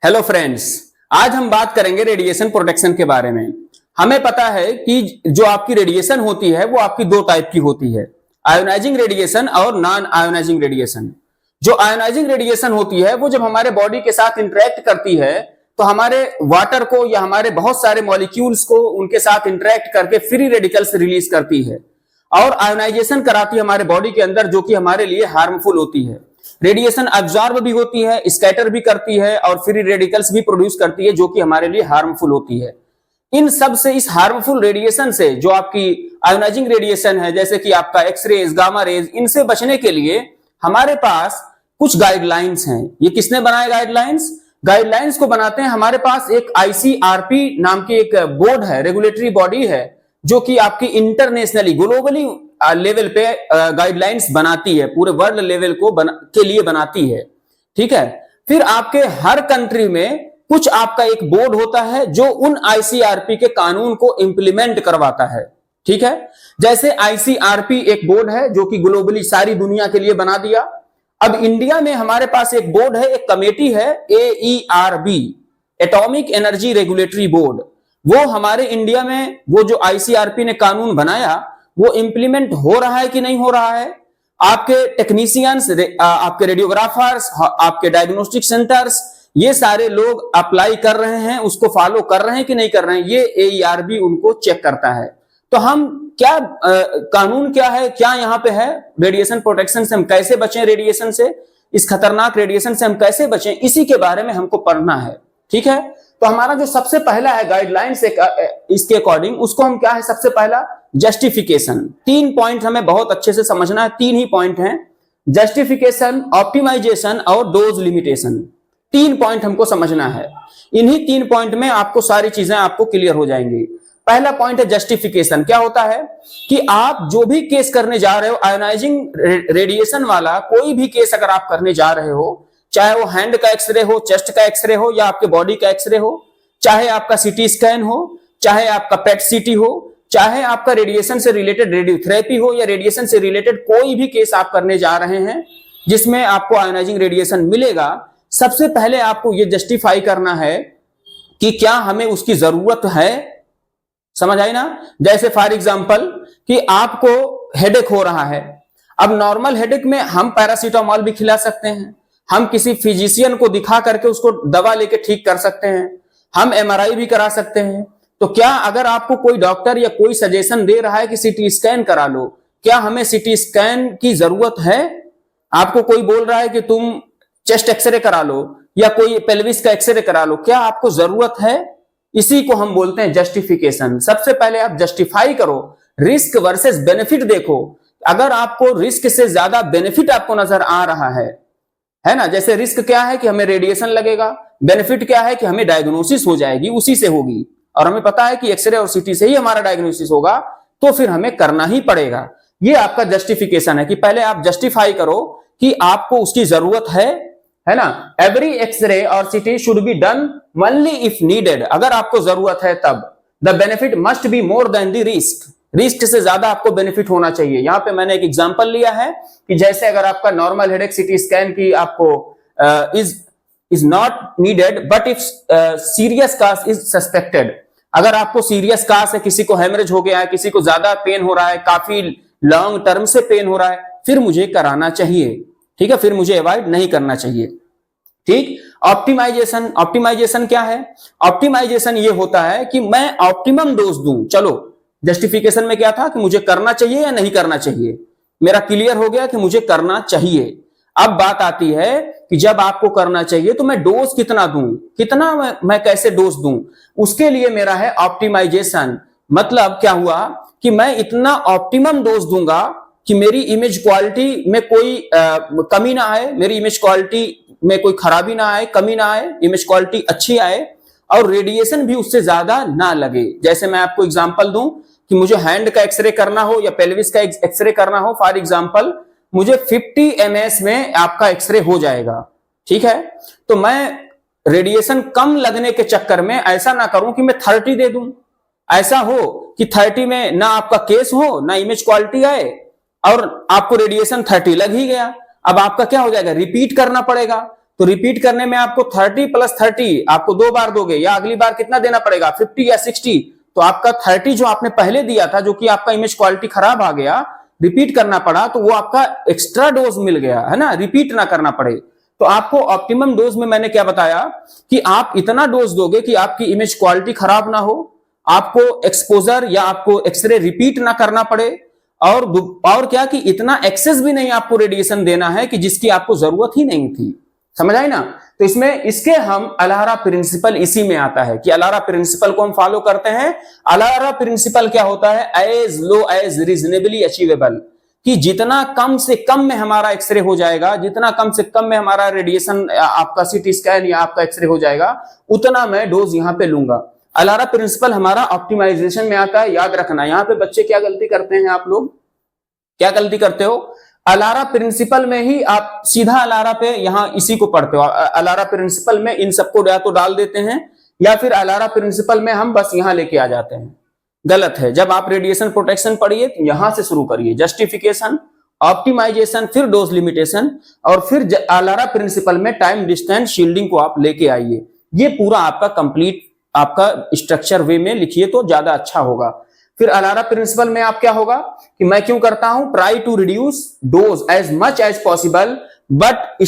Hello friends, आज हम बात करेंगे रेडिएशन प्रोटेक्शन के बारे में। हमें पता है कि जो आपकी रेडिएशन होती है वो आपकी दो टाइप की होती है, आयोनाइजिंग रेडिएशन और नॉन आयोनाइजिंग रेडिएशन। जो आयोनाइजिंग रेडिएशन होती है वो जब हमारे बॉडी के साथ इंटरेक्ट करती है तो हमारे वाटर को या हमारे बहुत सारे मॉलिक्यूल्स को उनके साथ इंटरेक्ट करके फ्री रेडिकल्स रिलीज करती है और आयोनाइजेशन कराती है हमारे बॉडी के अंदर, जो कि हमारे लिए हार्मफुल होती है। रेडिएशन अब्जॉर्ब भी होती है, स्कैटर भी करती है और फ्री रेडिकल्स भी प्रोड्यूस करती है, जो कि हमारे लिए हार्मफुल होती है। इन सब से, इस हार्मफुल रेडिएशन से, जो आपकी आयोनाइजिंग रेडिएशन है जैसे कि आपका एक्सरेज, गामा रेज, इनसे बचने के लिए हमारे पास कुछ गाइडलाइंस हैं। ये किसने बनाए गाइडलाइंस? गाइडलाइंस को बनाते हैं हमारे पास एक आईसीआरपी नाम की एक बोर्ड है, रेगुलेटरी बॉडी है, जो कि आपकी इंटरनेशनली, ग्लोबली लेवल पे गाइडलाइंस बनाती है, पूरे वर्ल्ड लेवल को के लिए बनाती है। ठीक है। फिर आपके हर कंट्री में कुछ आपका एक बोर्ड होता है जो उन आईसीआरपी के कानून को इंप्लीमेंट करवाता है। ठीक है। जैसे आईसीआरपी एक बोर्ड है जो कि ग्लोबली सारी दुनिया के लिए बना दिया। अब इंडिया में हमारे पास एक बोर्ड है, एक कमेटी है, AERB, atomic energy regulatory board. वो हमारे इंडिया में वो जो आईसीआरपी ने कानून बनाया वो इंप्लीमेंट हो रहा है कि नहीं हो रहा है? आपके टेक्नीशियंस, आपके रेडियोग्राफर्स, आपके डायग्नोस्टिक सेंटर्स, ये सारे लोग अप्लाई कर रहे हैं, उसको फॉलो कर रहे हैं कि नहीं कर रहे हैं, ये AERB उनको चेक करता है। तो हम क्या कानून क्या है, क्या यहां पे है, रेडिएशन प्रोटेक्शन से हम कैसे बचें, रेडिएशन से, इस खतरनाक रेडिएशन से हम कैसे बचें, इसी के बारे में हमको पढ़ना है। ठीक है। तो हमारा जो सबसे पहला है गाइडलाइंस इसके अकॉर्डिंग, उसको हम क्या है, सबसे पहला जस्टिफिकेशन। 3 पॉइंट हमें बहुत अच्छे से समझना है, 3 ही पॉइंट हैं, जस्टिफिकेशन, ऑप्टिमाइजेशन और डोज लिमिटेशन। 3 पॉइंट हमको समझना है। इन्हीं 3 पॉइंट में आपको सारी चीजें आपको क्लियर हो जाएंगी। पहला पॉइंट है जस्टिफिकेशन। क्या होता है कि आप जो भी केस करने जा रहे हो, आयोनाइजिंग रेडिएशन वाला कोई भी केस अगर आप करने जा रहे हो, चाहे वो हैंड का एक्सरे हो, चेस्ट का एक्सरे हो या आपके बॉडी का एक्सरे हो, चाहे आपका सीटी स्कैन हो, चाहे आपका पेट सीटी हो, चाहे आपका रेडिएशन से रिलेटेड रेडियोथेरेपी हो या रेडिएशन से रिलेटेड कोई भी केस आप करने जा रहे हैं जिसमें आपको आयोनाइजिंग रेडिएशन मिलेगा, सबसे पहले आपको ये जस्टिफाई करना है कि क्या हमें उसकी जरूरत है। समझ आई ना? जैसे फॉर एग्जांपल कि आपको हेडेक हो रहा है। अब नॉर्मल हेडेक में हम पैरासीटामोल भी खिला सकते हैं, हम किसी फिजिशियन को दिखा करके उसको दवा लेके ठीक कर सकते हैं, हम MRI भी करा सकते हैं। तो क्या अगर आपको कोई डॉक्टर या कोई सजेशन दे रहा है कि सीटी स्कैन करा लो, क्या हमें सीटी स्कैन की जरूरत है? आपको कोई बोल रहा है कि तुम चेस्ट एक्सरे करा लो या कोई पेल्विस का एक्सरे करा लो, क्या आपको जरूरत है? इसी को हम बोलते हैं जस्टिफिकेशन। सबसे पहले आप जस्टिफाई करो, रिस्क वर्सेस बेनिफिट देखो। अगर आपको रिस्क से ज्यादा बेनिफिट आपको नजर आ रहा है ना, जैसे रिस्क क्या है कि हमें रेडिएशन लगेगा, बेनिफिट क्या है कि हमें डायग्नोसिस हो जाएगी, उसी से होगी, और हमें पता है कि एक्सरे और सीटी से ही हमारा डायग्नोसिस होगा, तो फिर हमें करना ही पड़ेगा। ये आपका जस्टिफिकेशन है कि पहले आप जस्टिफाई करो कि आपको उसकी जरूरत है ना। एवरी एक्सरे और सीटी should be done only if needed. अगर आपको जरूरत है तब। The benefit must be more than the risk. Risk से ज्यादा आपको बेनिफिट होना चाहिए। यहां पे मैंने एक एग्जांपल लिया है कि जैसे अगर आपका नॉर्मल हेडेक सीटी स्कैन की आपको is not needed, but if serious case is suspected. अगर आपको सीरियस कास है, किसी को हेमरेज हो गया है, किसी को ज्यादा पेन हो रहा है, काफी लॉन्ग टर्म से पेन हो रहा है, फिर मुझे कराना चाहिए। ठीक है, फिर मुझे अवॉइड नहीं करना चाहिए। ठीक। ऑप्टिमाइजेशन। ऑप्टिमाइजेशन क्या है? ऑप्टिमाइजेशन ये होता है कि मैं ऑप्टिमम डोज दूं। चलो, जस्टिफिकेशन में क्या था कि मुझे करना चाहिए या नहीं करना चाहिए, मेरा क्लियर हो गया कि मुझे करना चाहिए। अब बात आती है कि जब आपको करना चाहिए तो मैं डोज कितना दूं, कितना मैं कैसे डोज दूं, उसके लिए मेरा है ऑप्टिमाइजेशन। मतलब क्या हुआ कि मैं इतना ऑप्टिमम डोज दूंगा कि मेरी इमेज क्वालिटी में कोई कमी ना आए, मेरी इमेज क्वालिटी में कोई खराबी ना आए, कमी ना आए, इमेज क्वालिटी अच्छी आए और रेडिएशन भी उससे ज्यादा ना लगे। जैसे मैं आपको एग्जांपल दूं कि मुझे हैंड का एक्सरे करना हो या पेल्विस का एक्सरे करना हो, फॉर एग्जांपल मुझे 50 ms में आपका एक्सरे हो जाएगा। ठीक है। तो मैं रेडिएशन कम लगने के चक्कर में ऐसा ना करूं कि मैं 30 दे दूं। ऐसा हो कि 30 में ना आपका केस हो, ना इमेज क्वालिटी आए और आपको रेडिएशन 30 लग ही गया। अब आपका क्या हो जाएगा, रिपीट करना पड़ेगा। तो रिपीट करने में आपको 30 + 30 आपको 2 बार दोगे, या अगली बार कितना देना पड़ेगा 50 या 60, तो आपका 30 जो आपने पहले दिया था, जो कि आपका इमेज क्वालिटी खराब आ गया, रिपीट करना पड़ा, तो वो आपका एक्स्ट्रा डोज मिल गया है ना, रिपीट ना करना पड़े। तो आपको ऑप्टिमम डोज में मैंने क्या बताया कि आप इतना डोज दोगे कि आपकी इमेज क्वालिटी खराब ना हो, आपको एक्सपोजर या आपको एक्सरे रिपीट ना करना पड़े, और क्या कि इतना एक्सेस भी नहीं आपको रेडिएशन देना है कि जिसकी आपको जरूरत ही नहीं थी। समझ आई ना? तो इसमें इसके हम अलारा प्रिंसिपल इसी में आता है कि अलारा प्रिंसिपल को हम फॉलो करते हैं। अलारा प्रिंसिपल क्या होता है? As low as reasonably achievable, कि जितना कम से कम में हमारा एक्सरे हो जाएगा, जितना कम से कम में हमारा रेडिएशन आपका सीटी स्कैन या आपका एक्सरे हो जाएगा, उतना मैं डोज यहां पे लूंगा। अलारा प्रिंसिपल हमारा ऑप्टिमाइजेशन में आता है, याद रखना। यहां पे बच्चे क्या गलती करते हैं, आप लोग क्या गलती करते हो? अलारा प्रिंसिपल में ही आप सीधा अलारा पे यहां इसी को पढ़ते हो। अलारा प्रिंसिपल में इन सबको या तो डाल देते हैं, या फिर अलारा प्रिंसिपल में हम बस यहां लेके आ जाते हैं। गलत है। जब आप रेडिएशन प्रोटेक्शन पढ़िए तो यहां से शुरू करिए, जस्टिफिकेशन, ऑप्टिमाइजेशन, फिर डोज लिमिटेशन, और फिर अलारा प्रिंसिपल में टाइम डिस्टेंस शील्डिंग को आप लेके आइए। ये पूरा आपका कंप्लीट आपका स्ट्रक्चर वे में लिखिए तो ज्यादा अच्छा होगा। फिर अलारा प्रिंसिपल में आप क्या होगा कि मैं क्यों करता हूं, try to reduce dose as much as possible but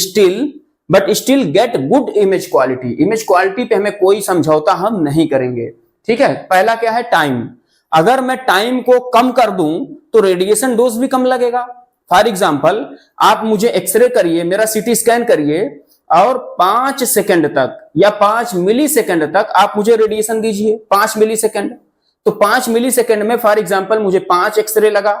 still get good image quality. Image quality पे हमें कोई समझौता हम नहीं करेंगे, ठीक है। पहला क्या है, टाइम। अगर मैं टाइम को कम कर दूं तो रेडिएशन डोज भी कम लगेगा। फॉर एग्जांपल, आप मुझे एक्सरे करिए, मेरा सीटी स्कैन करिए, और 5 सेकंड तक या 5 मिली सेकंड तक आप मुझे रेडिएशन दीजिए, 5 मिली सेकंड। तो 5 मिली सेकंड में फॉर एग्जांपल मुझे 5 एक्सरे लगा।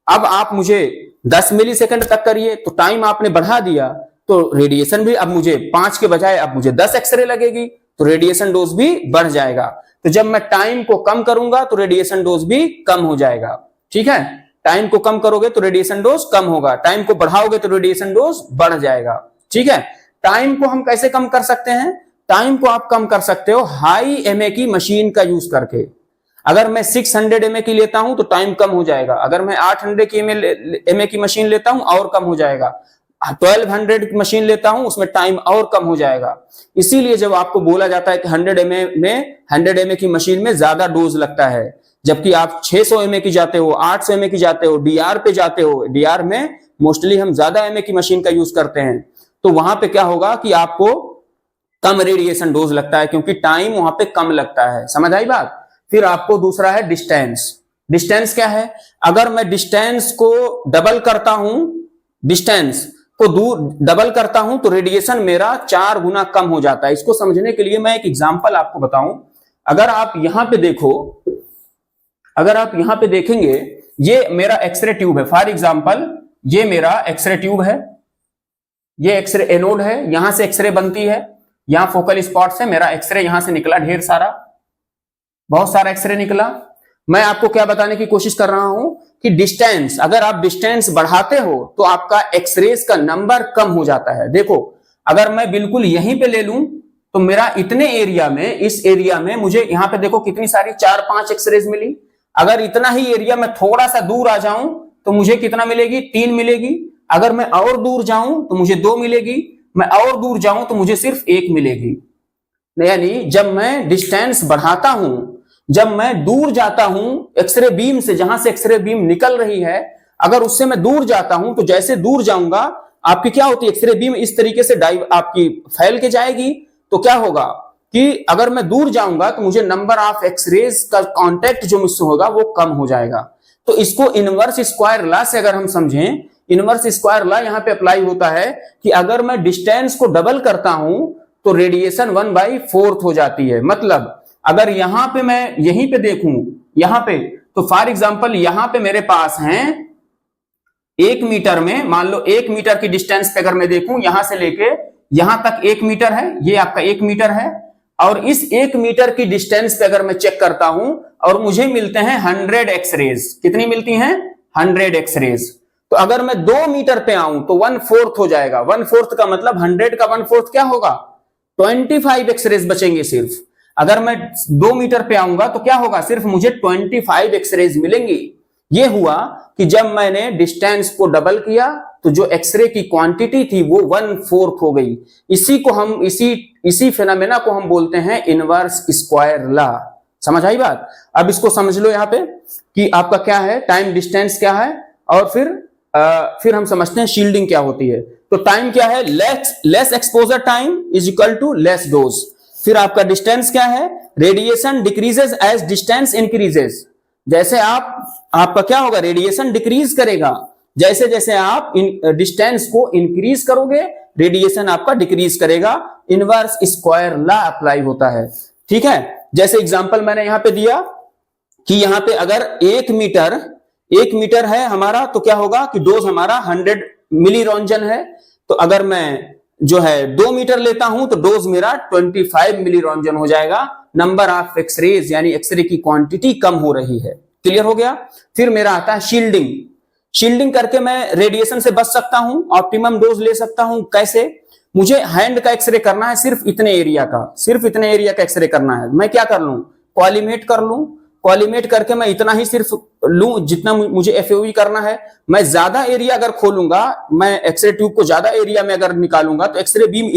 अब आप मुझे 10 मिली सेकंड तक करिए, तो टाइम आपने बढ़ा दिया, तो रेडिएशन भी अब मुझे 5 के बजाय अब मुझे 10 एक्सरे लगेगी, तो रेडिएशन डोज भी बढ़ जाएगा। तो जब मैं टाइम को कम करूंगा तो रेडिएशन डोज भी कम हो जाएगा, ठीक है। टाइम को कम करोगे तो रेडिएशन डोज कम होगा, टाइम को बढ़ाओगे तो रेडिएशन डोज बढ़ जाएगा, ठीक है। टाइम को हम कैसे कम कर सकते हैं? टाइम को आप कम कर सकते हो हाई एमए की मशीन का यूज करके। अगर मैं 600 एमए की लेता हूं तो टाइम कम हो जाएगा। अगर मैं 800 की एमए की मशीन लेता हूं और कम हो जाएगा। 1200 की मशीन लेता हूं उसमें टाइम और कम हो जाएगा। इसीलिए जब आपको बोला जाता है कि 100 एमए की मशीन में ज्यादा डोज लगता है, जबकि आप 600 एमए की जाते हो, 800 एमए की जाते हो, डीआर पे जाते हो, डीआर में मोस्टली हम ज्यादा एमए की मशीन का यूज करते हैं, तो वहां पे क्या होगा कि आपको कम रेडिएशन डोज लगता है, क्योंकि टाइम वहां पे कम लगता है। समझ आई बात? फिर आपको दूसरा है डिस्टेंस। डिस्टेंस क्या है? अगर मैं डिस्टेंस को डबल करता हूं, डिस्टेंस को दूर डबल करता हूं तो रेडिएशन मेरा 4 गुना कम हो जाता है। इसको समझने के लिए मैं एक एग्जांपल आपको बताऊं। अगर आप यहां पे देखो, अगर आप यहां पे देखेंगे, ये मेरा एक्सरे ट्यूब है। फॉर एग्जांपल, ये मेरा एक्सरे ट्यूब है, ये एक्सरे एनोड है, यहां से एक्सरे बनती है, यहां फोकल स्पॉट से मेरा एक्सरे यहां से निकला, ढेर सारा, बहुत सारा एक्सरे निकला। मैं आपको क्या बताने की कोशिश कर रहा हूं कि डिस्टेंस, अगर आप डिस्टेंस बढ़ाते हो तो आपका एक्सरेज का नंबर कम हो जाता है। देखो, अगर मैं बिल्कुल यहीं पे ले लूं तो मेरा इतने एरिया में, इस एरिया में मुझे यहां पे देखो कितनी सारी 4-5 एक्सरेज मिली। अगर इतना ही एरिया में थोड़ा सा दूर आ जाऊं तो मुझे कितना मिलेगी? 3 मिलेगी। अगर मैं और दूर जाऊं तो मुझे 2 मिलेगी। मैं और दूर जाऊं तो मुझे सिर्फ 1 मिलेगी। यानी जब मैं डिस्टेंस बढ़ाता हूं, जब मैं दूर जाता हूं एक्सरे बीम से, जहां से एक्सरे बीम निकल रही है, अगर उससे मैं दूर जाता हूं तो जैसे दूर जाऊंगा आपकी क्या होती है, एक्सरे बीम इस तरीके से आपकी फैल के जाएगी। तो क्या होगा कि अगर मैं दूर जाऊंगा तो मुझे नंबर ऑफ एक्सरेज का कांटेक्ट जो मुझसे होगा वो कम हो जाएगा। तो इसको इनवर्स स्क्वायर लॉ से अगर हम समझें, इनवर्स स्क्वायर लॉ यहां पे अप्लाई होता है कि अगर मैं डिस्टेंस को डबल करता हूं तो रेडिएशन 1/4 हो जाती है। मतलब अगर यहां पे मैं यहीं पे देखूं, यहां पे, तो फॉर एग्जांपल यहां पे मेरे पास हैं 1 मीटर में, मान लो 1 मीटर की डिस्टेंस पे अगर मैं देखूं, यहां से लेके यहां तक 1 मीटर है, ये आपका 1 मीटर है, और इस 1 मीटर की डिस्टेंस पे अगर मैं चेक करता हूं और मुझे मिलते हैं 100 एक्सरेज। कितनी मिलती हैं? 100 एक्सरेज। तो अगर मैं 2 मीटर पे आऊं तो 1/4 हो जाएगा। 1/4 का मतलब 100 का 1/4 क्या होगा? 25 एक्सरेज बचेंगे सिर्फ। अगर मैं 2 मीटर पे आऊंगा तो क्या होगा? सिर्फ मुझे 25 एक्सरेज मिलेंगी। ये हुआ कि जब मैंने डिस्टेंस को डबल किया तो जो एक्सरे की क्वांटिटी थी वो 1/4 हो गई। इसी फिनोमेना को हम बोलते हैं इनवर्स स्क्वायर लॉ। समझ आई बात? अब इसको समझ लो यहाँ पे कि आपका क्या है, टाइम डिस्टेंस क्या है, और फिर हम समझते हैं शील्डिंग क्या होती है। तो टाइम क्या है, less exposure time is equal to less dose. फिर आपका डिस्टेंस क्या है, radiation decreases as distance increases. जैसे आपका क्या होगा, रेडिएशन डिक्रीज करेगा, जैसे जैसे आप डिस्टेंस को इंक्रीज करोगे रेडिएशन आपका डिक्रीज करेगा। इनवर्स स्क्वायर लॉ अप्लाई होता है। ठीक है, जैसे एग्जांपल मैंने यहां पे दिया कि यहां पे अगर 1 मीटर है हमारा, तो क्या होगा कि डोज हमारा 100 मिली रोंजन है। तो अगर मैं जो है 2 मीटर लेता हूं तो डोज मेरा 25 मिली रोंजन हो जाएगा। नंबर ऑफ एक्सरेज यानी एक्सरे की क्वांटिटी कम हो रही है। क्लियर हो गया? फिर मेरा आता है शील्डिंग करके मैं रेडिएशन से बच सकता हूं, ऑप्टिमम डोज ले सकता हूं। कैसे? मुझे हैंड का एक्सरे करना है, सिर्फ इतने एरिया का एक्सरे करना है। मैं क्या कर लूं, कॉलीमेट करके मैं इतना ही सिर्फ लूं जितना मुझे एफओवी करना है। मैं ज्यादा एरिया अगर खोलूंगा, मैं एक्सरे ट्यूब को ज्यादा एरिया में अगर निकालूंगा तो एक्सरे बीम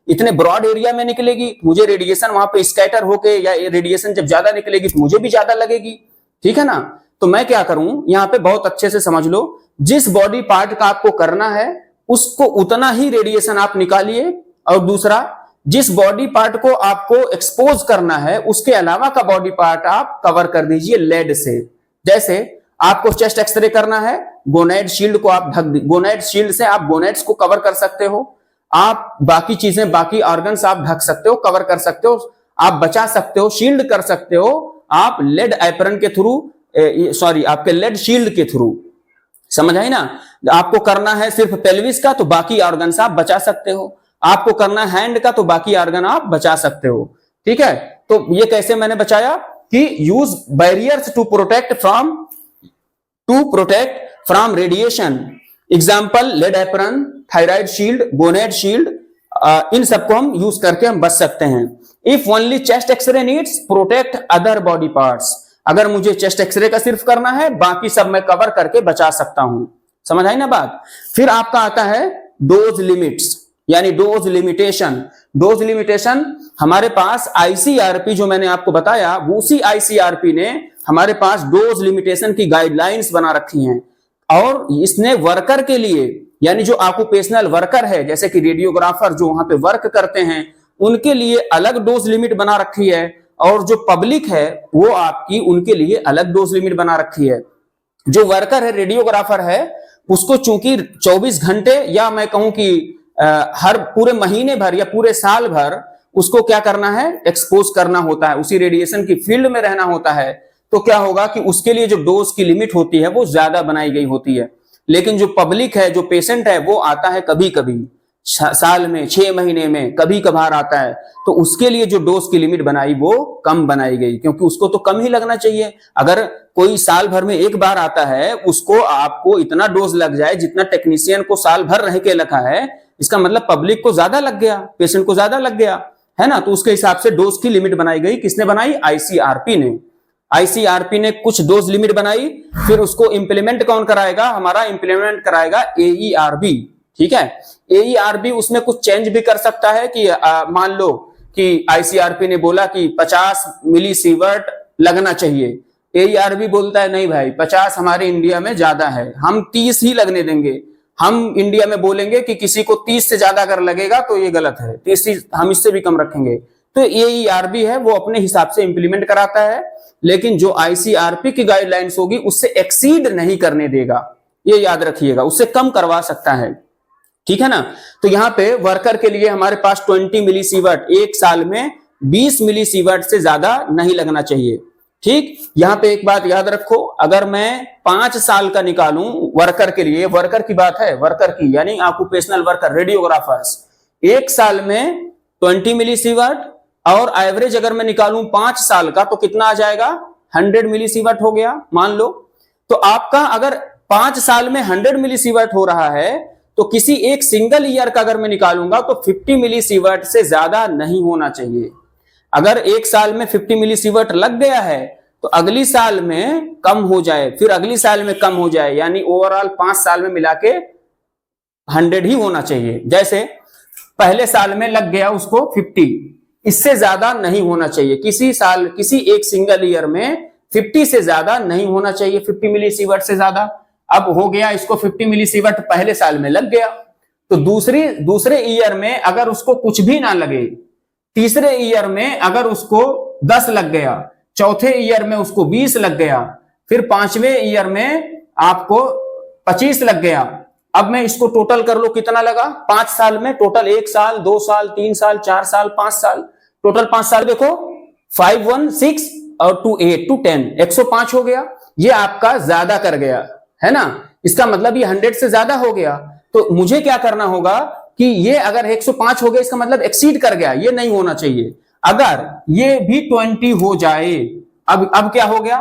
इतने ब्रॉड एरिया में निकलेगी, मुझे रेडिएशन वहां पे स्कैटर होके, या रेडिएशन जब ज्यादा निकलेगी तो मुझे भी ज्यादा लगेगी। ठीक है ना? तो मैं क्या करूं, यहां पे बहुत अच्छे से समझ लो, जिस बॉडी पार्ट का आपको करना है उसको उतना ही रेडिएशन आप निकालिए, और दूसरा जिस बॉडी पार्ट को आपको एक्सपोज करना है उसके अलावा का बॉडी पार्ट आप कवर कर दीजिए लेड से। जैसे आपको चेस्ट एक्सरे करना है, गोनेड शील्ड को आप गोनेड शील्ड से आप गोनेड्स को कवर कर सकते हो। आप बाकी चीजें, बाकी ऑर्गन्स आप ढक सकते हो, कवर कर सकते हो, आप बचा सकते हो, शील्ड कर सकते हो आप लेड एप्रन के थ्रू, आपके लेड शील्ड के थ्रू। समझ आई ना? आपको करना है सिर्फ पेल्विस का तो बाकी ऑर्गन्स आप बचा सकते हो, आपको करना है हैंड का तो बाकी ऑर्गन आप बचा सकते हो। ठीक है, तो ये कैसे मैंने बचाया कि use barriers to protect from radiation. Example lead apron, thyroid shield, gonad shield, इन सबको हम यूज करके हम बच सकते हैं। If only chest x ray needs protect other body parts. अगर मुझे चेस्ट एक्सरे का सिर्फ करना है, बाकी सब मैं कवर करके बचा सकता हूं। समझ आई ना बात? फिर आपका आता है डोज लिमिट्स यानी डोज लिमिटेशन। हमारे पास आईसीआरपी जो मैंने आपको बताया, उसी आईसीआरपी ने हमारे पास डोज लिमिटेशन की गाइडलाइंस बना रखी हैं, और इसने वर्कर के लिए, यानी जो ऑक्यूपेशनल वर्कर है, जैसे कि रेडियोग्राफर जो वहां पे वर्क करते हैं, उनके लिए अलग डोज लिमिट बना रखी है, और जो पब्लिक है वो आपकी उनके लिए अलग डोज लिमिट बना रखी है। जो वर्कर है, रेडियोग्राफर है, उसको चूंकि 24 घंटे या मैं कहूं कि हर पूरे महीने भर या पूरे साल भर उसको क्या करना है, एक्सपोज करना होता है, उसी रेडिएशन की फील्ड में रहना होता है। तो क्या होगा कि उसके लिए जो डोज की लिमिट होती है वो ज्यादा बनाई गई होती है। लेकिन जो पब्लिक है, जो पेशेंट है, वो आता है कभी कभी, साल में 6 महीने में कभी कभार आता है, तो उसके लिए जो डोज की लिमिट बनाई वो कम बनाई गई, क्योंकि उसको तो कम ही लगना चाहिए। अगर कोई साल भर में एक बार आता है, उसको आपको इतना डोज लग जाए जितना टेक्नीशियन को साल भर रह के रखा है, इसका मतलब पब्लिक को ज्यादा लग गया, पेशेंट को ज्यादा लग गया, है ना? तो उसके हिसाब से डोज की लिमिट बनाई गई। किसने बनाई? आईसीआरपी ने कुछ डोज लिमिट बनाई। फिर उसको इंप्लीमेंट कौन कराएगा? हमारा इंप्लीमेंट कराएगा एईआरबी। ठीक है, एईआरबी उसमें कुछ चेंज भी कर सकता है कि मान लो कि आईसीआरपी ने बोला कि 50 मिलीसीवर्ट लगना चाहिए, एईआरबी बोलता है नहीं भाई, 50 हमारे इंडिया में ज्यादा है, हम 30 ही लगने देंगे। हम इंडिया में बोलेंगे कि किसी को 30 से ज्यादा अगर लगेगा तो ये गलत है, 30 हम इससे भी कम रखेंगे। तो एईआरबी है वो अपने हिसाब से इंप्लीमेंट कराता है, लेकिन जो आईसीआरपी की गाइडलाइंस होगी उससे एक्सीड नहीं करने देगा, ये याद रखिएगा, उससे कम करवा सकता है। ठीक है ना? तो यहां पे वर्कर के लिए हमारे पास 20 मिलीसीवर्ट, एक साल में 20 मिलीसीवर्ट से ज्यादा नहीं लगना चाहिए। ठीक, यहां पे एक बात याद रखो, अगर मैं 5 साल का निकालूं वर्कर के लिए, वर्कर की बात है, वर्कर की यानी ऑक्यूपेशनल वर्कर, रेडियोग्राफर्स, एक साल में 20 मिलीसीवर्ट, और एवरेज अगर मैं निकालूं 5 साल का तो कितना आ जाएगा? 100 मिलीसीवर्ट हो गया मान लो। तो आपका अगर 5 साल में 100 मिलीसीवर्ट हो रहा है, तो किसी एक सिंगल ईयर का अगर मैं निकालूंगा तो 50 मिलीसीवर्ट से ज्यादा नहीं होना चाहिए। अगर एक साल में 50 मिलीसीवर्ट लग गया है तो अगली साल में कम हो जाए, फिर अगली साल में कम हो जाए, यानी ओवरऑल 5 साल में मिला के 100 ही होना चाहिए। जैसे पहले साल में लग गया उसको 50, इससे ज्यादा नहीं होना चाहिए। किसी एक सिंगल ईयर में 50 से ज्यादा नहीं होना चाहिए, 50 मिलीसीवर्ट से ज्यादा। अब हो गया इसको 50 मिलीसीवर्ट पहले साल में लग गया, तो दूसरे ईयर में अगर उसको कुछ भी ना लगे, तीसरे ईयर में अगर उसको 10 लग गया, चौथे ईयर में उसको 20 लग गया, फिर 5वें ईयर में आपको 25 लग गया। अब मैं इसको टोटल कर लो कितना लगा 5 साल में, टोटल 1 साल 2 साल 3 साल 4 साल 5 साल, टोटल 5 साल देखो 5 1 6 और 2 8 2 10, 105 हो गया। ये आपका ज्यादा कर गया है ना, इसका मतलब ये 100 से ज्यादा हो गया। तो मुझे क्या करना होगा कि ये अगर 105 हो गया इसका मतलब एक्सीड कर गया, ये नहीं होना चाहिए। अगर ये भी 20 हो जाए, अब क्या हो गया,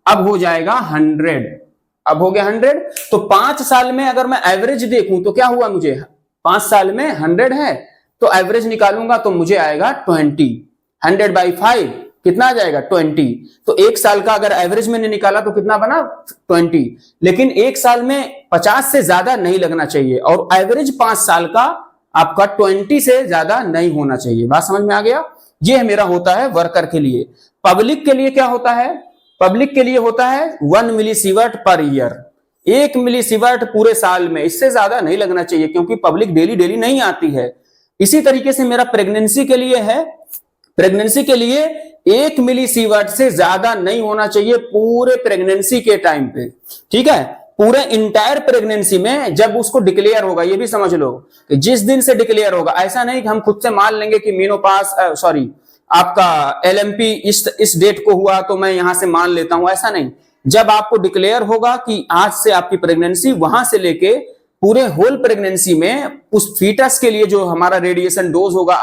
अब हो जाएगा 100, अब हो गया 100। तो 5 साल में अगर मैं एवरेज देखूं तो क्या हुआ, मुझे 5 साल में 100 है, तो एवरेज निकालूंगा तो मुझे आएगा 20। 100/5 कितना आ जाएगा 20। तो एक साल का अगर एवरेज मैंने निकाला तो कितना बना 20, लेकिन एक साल में 50 से ज्यादा नहीं लगना चाहिए, और एवरेज 5 साल का आपका 20 से ज्यादा नहीं होना चाहिए। बात समझ में आ गया। ये मेरा होता है वर्कर के लिए। पब्लिक के लिए क्या होता है, पब्लिक के लिए होता है 1 मिलीसीवर्ट पर ईयर, 1 मिलीसीवर्ट पूरे साल में, इससे ज्यादा नहीं लगना चाहिए क्योंकि पब्लिक डेली नहीं आती है। इसी तरीके से मेरा प्रेगनेंसी के लिए है, प्रेगनेंसी के लिए 1 मिलीसीवर्ट से ज्यादा नहीं होना चाहिए पूरे प्रेगनेंसी के टाइम पे, ठीक है। पूरे इंटायर प्रेगनेंसी में जब उसको डिक्लेयर होगा, ये भी समझ लो कि जिस दिन से डिक्लेयर होगा, ऐसा नहीं कि हम खुद से मान लेंगे कि मेनोपास आपका एलएमपी इस डेट को हुआ तो मैं यहां से मान लेता हूं, ऐसा नहीं। जब आपको डिक्लेयर होगा कि आज से आपकी प्रेगनेंसी, वहां से लेके पूरे होल प्रेगनेंसी में उस फीटस के लिए जो हमारा रेडिएशन डोज होगा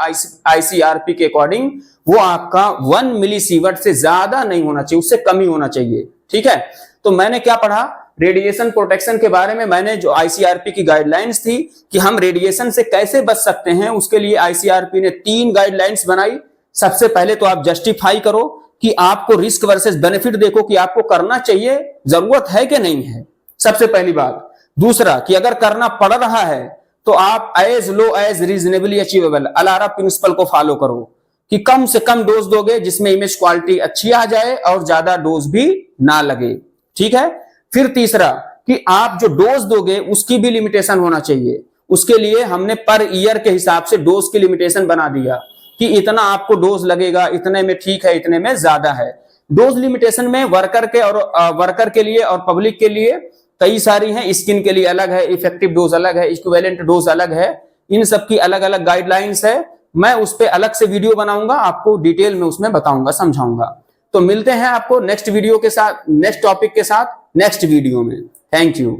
आईसीआरपी के अकॉर्डिंग, वो आपका 1 मिलीसीवर्ट से ज्यादा नहीं होना चाहिए, उससे कम ही होना चाहिए, ठीक है। तो मैंने क्या पढ़ा रेडिएशन प्रोटेक्शन के बारे में, मैंने जो आईसीआरपी की गाइडलाइंस थी कि हम रेडिएशन से कैसे बच सकते हैं, उसके लिए आईसीआरपी ने 3 गाइडलाइंस बनाई। सबसे पहले तो आप जस्टिफाई करो कि आपको रिस्क वर्सेस बेनिफिट देखो कि आपको करना चाहिए, जरूरत है कि नहीं है, सबसे पहली बात। दूसरा कि अगर करना पड़ रहा है तो आप as low as reasonably achievable ALARA principle को फॉलो करो कि कम से कम डोज दोगे जिसमें इमेज क्वालिटी अच्छी आ जाए और ज्यादा डोज भी ना लगे, ठीक है। फिर तीसरा कि आप जो डोज दोगे उसकी भी लिमिटेशन होना चाहिए। उसके लिए हमने पर ईयर के हिसाब से डोज की लिमिटेशन बना दिया कि इतना आपको डोज लगेगा, इतने में ठीक है, इतने में ज्यादा है। डोज लिमिटेशन में वर्कर के लिए और पब्लिक के लिए कई सारी हैं, स्किन के लिए अलग है, इफेक्टिव डोज अलग है, इक्विवेलेंट डोज अलग है, इन सब की अलग अलग गाइडलाइंस है। मैं उस पर अलग से वीडियो बनाऊंगा, आपको डिटेल में उसमें बताऊंगा, समझाऊंगा। तो मिलते हैं आपको नेक्स्ट वीडियो के साथ, नेक्स्ट टॉपिक के साथ नेक्स्ट वीडियो में। Thank you.